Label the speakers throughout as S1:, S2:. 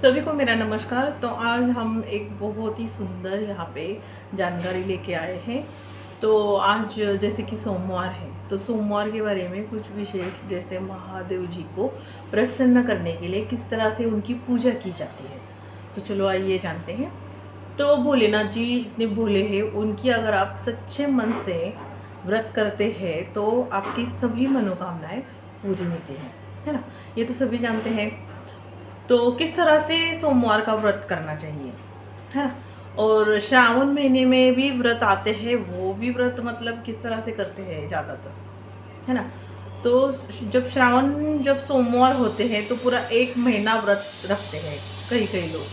S1: सभी को मेरा नमस्कार। तो आज हम एक बहुत ही सुंदर यहाँ पे जानकारी लेके आए हैं। तो आज जैसे कि सोमवार है, तो सोमवार के बारे में कुछ विशेष, जैसे महादेव जी को प्रसन्न करने के लिए किस तरह से उनकी पूजा की जाती है। तो चलो आइए जानते हैं। तो भोलेनाथ जी इतने भोले हैं, उनकी अगर आप सच्चे मन से व्रत करते हैं तो आपकी सभी मनोकामनाएं पूरी होती हैं, है ना। ये तो सभी जानते हैं। तो किस तरह से सोमवार का व्रत करना चाहिए, है ना। और श्रावण महीने में भी व्रत आते हैं, वो भी व्रत मतलब किस तरह से करते हैं ज़्यादातर, है ना। तो जब सोमवार होते हैं तो पूरा एक महीना व्रत रखते हैं कई कई लोग।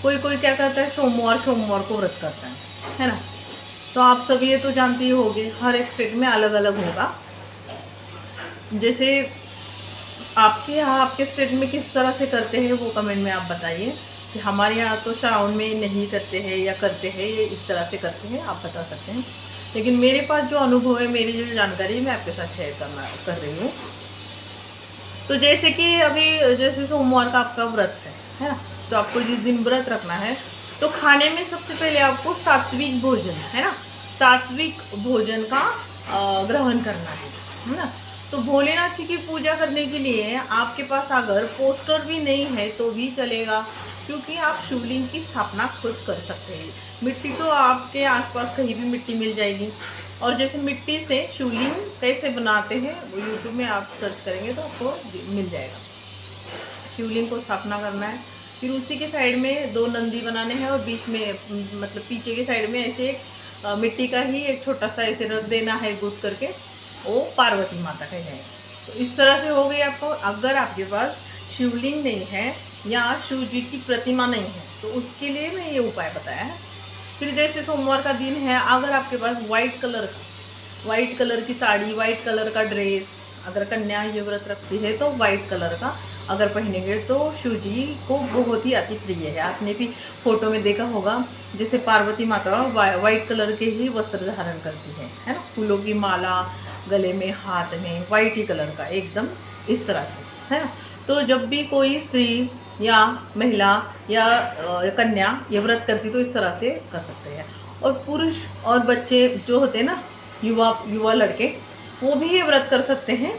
S1: कोई कोई क्या करता है, सोमवार सोमवार को व्रत करता है ना। तो आप सब ये तो जानते ही होंगे, हर एक स्टेट में अलग अलग होगा। जैसे आपके यहाँ, आपके स्टेट में किस तरह से करते हैं वो कमेंट में आप बताइए कि हमारे यहाँ तो श्रावण में नहीं करते हैं या करते हैं, ये इस तरह से करते हैं, आप बता सकते हैं। लेकिन मेरे पास जो अनुभव है, मेरी जो जानकारी है, मैं आपके साथ शेयर कर रही हूँ। तो जैसे कि अभी जैसे सोमवार का आपका व्रत है ना। तो आपको जिस दिन व्रत रखना है तो खाने में सबसे पहले आपको सात्विक भोजन, है ना, सात्विक भोजन का ग्रहण करना है ना। तो भोलेनाथ जी की पूजा करने के लिए आपके पास अगर पोस्टर भी नहीं है तो भी चलेगा, क्योंकि आप शिवलिंग की स्थापना खुद कर सकते हैं। मिट्टी तो आपके आसपास कहीं भी मिट्टी मिल जाएगी। और जैसे मिट्टी से शिवलिंग कैसे बनाते हैं वो यूट्यूब में आप सर्च करेंगे तो आपको मिल जाएगा। शिवलिंग को स्थापना करना है, फिर उसी के साइड में 2 नंदी बनाने हैं और बीच में मतलब पीछे के साइड में ऐसे मिट्टी का ही एक छोटा सा ऐसे रख देना है गुद करके, वो पार्वती माता का है। तो इस तरह से हो गई आपको। अगर आपके पास शिवलिंग नहीं है या शिव जी की प्रतिमा नहीं है तो उसके लिए मैं ये उपाय बताया है। फिर जैसे सोमवार का दिन है, अगर आपके पास वाइट कलर की साड़ी, वाइट कलर का ड्रेस, अगर कन्या ये व्रत रखती है तो वाइट कलर का अगर पहनेंगे तो शिव जी को बहुत ही अति प्रिय है। आपने भी फोटो में देखा होगा, जैसे पार्वती माता वाइट कलर के ही वस्त्र धारण करती है ना। फूलों की माला गले में, हाथ में वाइट ही कलर का एकदम इस तरह से, है ना। तो जब भी कोई स्त्री या महिला या कन्या ये व्रत करती तो इस तरह से कर सकते हैं। और पुरुष और बच्चे जो होते हैं ना, युवा लड़के, वो भी ये व्रत कर सकते हैं।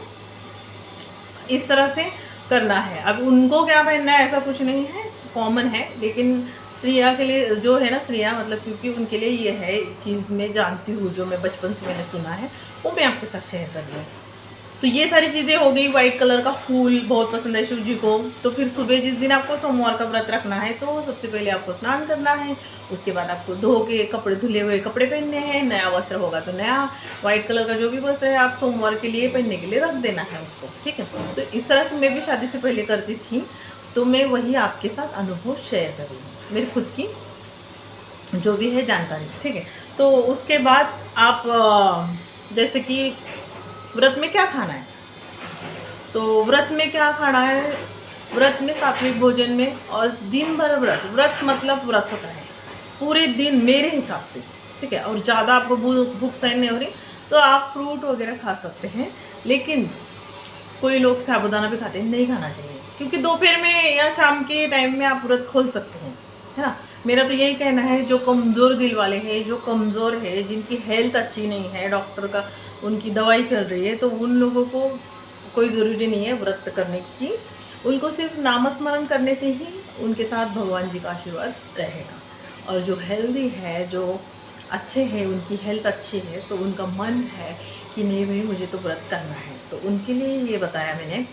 S1: इस तरह से करना है। अब उनको क्या पहनना है ऐसा कुछ नहीं है, कॉमन है। लेकिन स्त्रियाँ के लिए जो है ना, स्त्रियाँ मतलब, क्योंकि उनके लिए ये है चीज़ मैं जानती हूँ, जो मैं बचपन से मैंने सुना है वो मैं आपके साथ शेयर कर रही हूँ। तो ये सारी चीज़ें हो गई। वाइट कलर का फूल बहुत पसंद है शिव जी को। तो फिर सुबह जिस दिन आपको सोमवार का व्रत रखना है तो सबसे पहले आपको स्नान करना है। उसके बाद आपको धो के कपड़े, धुले हुए कपड़े पहनने हैं। नया वस्त्र होगा तो नया, वाइट कलर का जो भी वस्त्र है आप सोमवार के लिए पहनने के लिए रख देना है उसको, ठीक है। तो इस तरह से मैं भी शादी से पहले करती थी, तो मैं वही आपके साथ अनुभव शेयर कर रही हूँ, मेरी खुद की जो भी है जानकारी, ठीक है। तो उसके बाद आप जैसे कि व्रत में क्या खाना है, तो व्रत में क्या खाना है, व्रत में सात्विक भोजन में, और दिन भर व्रत मतलब व्रत होता है पूरे दिन मेरे हिसाब से, ठीक है। और ज़्यादा आपको भूख सहन नहीं हो रही तो आप फ्रूट वगैरह खा सकते हैं। लेकिन कोई लोग साबुदाना भी खाते हैं, नहीं खाना चाहिए, क्योंकि दोपहर में या शाम के टाइम में आप व्रत खोल सकते हैं, है ना। मेरा तो यही कहना है, जो कमज़ोर दिल वाले हैं, जो कमज़ोर है, जिनकी हेल्थ अच्छी नहीं है, डॉक्टर का उनकी दवाई चल रही है, तो उन लोगों को कोई ज़रूरी नहीं है व्रत करने की। उनको सिर्फ नामस्मरण करने से ही उनके साथ भगवान जी का आशीर्वाद रहेगा। और जो हेल्दी है, जो अच्छे हैं, उनकी हेल्थ अच्छी है, तो उनका मन है कि नहीं भाई मुझे तो व्रत करना है, तो उनके लिए ये बताया मैंने।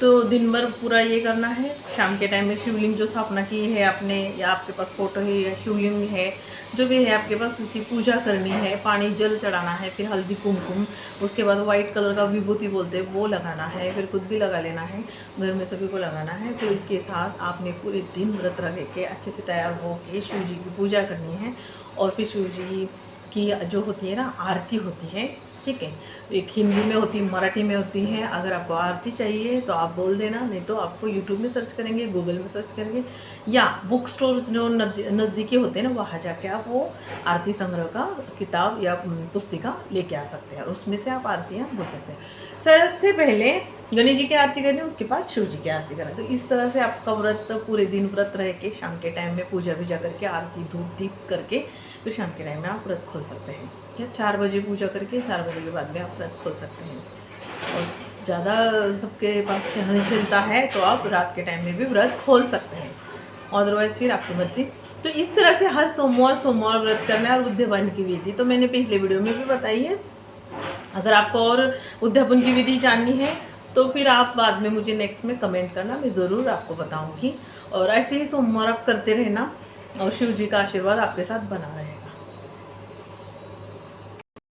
S1: तो दिन भर पूरा ये करना है। शाम के टाइम में शिवलिंग जो स्थापना की है आपने, या आपके पास फोटो है या शिवलिंग है, जो भी है आपके पास, उसकी पूजा करनी है, पानी जल चढ़ाना है, फिर हल्दी कुमकुम, उसके बाद वाइट कलर का विभूति बोलते हैं वो लगाना है, फिर खुद भी लगा लेना है, घर में सभी को लगाना है। फिर इसके साथ आपने पूरे दिन व्रत रह के अच्छे से तैयार हो के शिव जी की पूजा करनी है। और फिर शिव जी की जो होती है ना आरती होती है, ठीक है। एक हिंदी में होती है, मराठी में होती है। अगर आपको आरती चाहिए तो आप बोल देना, नहीं तो आपको यूट्यूब में सर्च करेंगे, गूगल में सर्च करेंगे, या बुक स्टोर जो नज़दीकी होते हैं ना, वहाँ जाके आप वो आरती संग्रह का किताब या पुस्तिका लेके आ सकते हैं, और उसमें से आप आरतियाँ बोल सकते हैं। सबसे पहले गणेश जी की आरती करनी, उसके बाद शिव जी की आरती करना। तो इस तरह से आपका व्रत पूरे दिन व्रत रह के शाम के टाइम में पूजा वूजा करके आरती धूप दीप करके फिर शाम के टाइम में आप व्रत खोल सकते हैं। या 4 बजे पूजा करके 4 बजे के बाद में आप व्रत खोल सकते हैं। और ज़्यादा सबके पास सहनशीलता है तो आप रात के टाइम में भी व्रत खोल सकते हैं, अदरवाइज़ फिर आपकी मर्जी। तो इस तरह से हर सोमवार व्रत करना है। और उद्यापन की विधि तो मैंने पिछले वीडियो में भी बताई है। अगर आपको और उद्यापन की विधि जाननी है तो फिर आप बाद में मुझे नेक्स्ट में कमेंट करना, मैं ज़रूर आपको बताऊंगी। और ऐसे ही सोमवार आप करते रहना, और शिव जी का आशीर्वाद आपके साथ बना रहे।